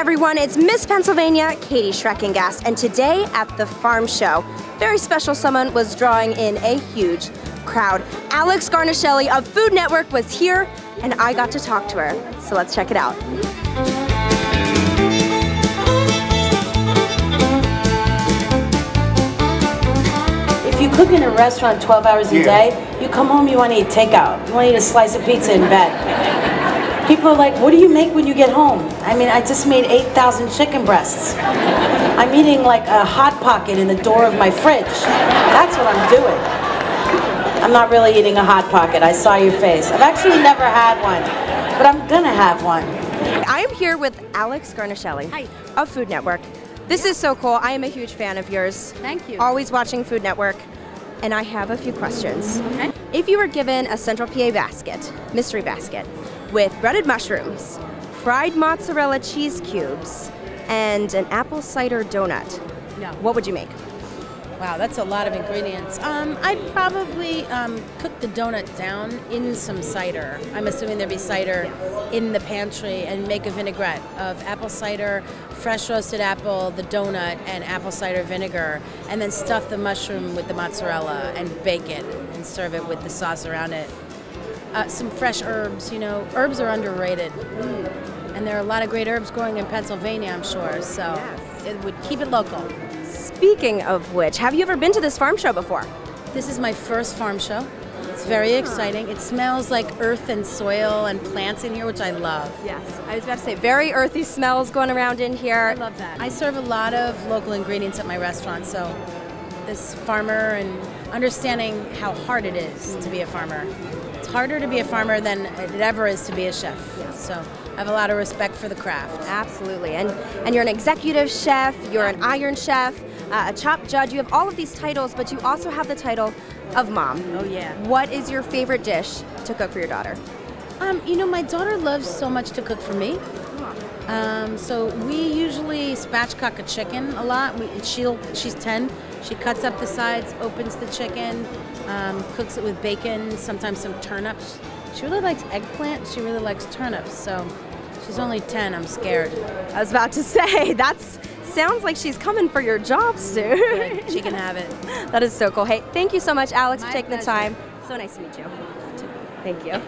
everyone, it's Miss Pennsylvania Katie Schreckengast, and today at the farm show, very special someone was drawing in a huge crowd. Alex Guarnaschelli of Food Network was here, and I got to talk to her. So let's check it out. If you cook in a restaurant 12 hours a day, you come home, you want to eat takeout. You want to eat a slice of pizza in bed. People are like, what do you make when you get home? I mean, I just made 8,000 chicken breasts. I'm eating like a Hot Pocket in the door of my fridge. That's what I'm doing. I'm not really eating a Hot Pocket. I saw your face. I've actually never had one, but I'm gonna have one. I am here with Alex Guarnaschelli of Food Network. This is so cool. I am a huge fan of yours. Thank you. Always watching Food Network. And I have a few questions. Okay. If you were given a Central PA basket, mystery basket, with breaded mushrooms, fried mozzarella cheese cubes, and an apple cider donut, what would you make? Wow, that's a lot of ingredients. I'd probably cook the donut down in some cider. I'm assuming there'd be cider in the pantry, and make a vinaigrette of apple cider, fresh roasted apple, the donut, and apple cider vinegar, and then stuff the mushroom with the mozzarella and bake it and serve it with the sauce around it. Some fresh herbs, you know, herbs are underrated. And there are a lot of great herbs growing in Pennsylvania, I'm sure, so it would keep it local. Speaking of which, have you ever been to this farm show before? This is my first farm show. It's very exciting. It smells like earth and soil and plants in here, which I love. Yes, I was about to say, very earthy smells going around in here. I love that. I serve a lot of local ingredients at my restaurant, so this farmer and understanding how hard it is to be a farmer. It's harder to be a farmer than it ever is to be a chef. So I have a lot of respect for the craft. Absolutely, and you're an executive chef, you're an Iron Chef, a Chopped Judge. You have all of these titles, but you also have the title of mom. Oh yeah. What is your favorite dish to cook for your daughter? You know, my daughter loves so much to cook for me. So we usually spatchcock a chicken a lot. She's 10. She cuts up the sides, opens the chicken, cooks it with bacon, sometimes some turnips. She really likes eggplant. She really likes turnips. So she's only 10. I'm scared. I was about to say, sounds like she's coming for your job soon. Good. She can have it. That is so cool. Hey, thank you so much, Alex, for taking pleasure. the time. So nice to meet you. Thank you.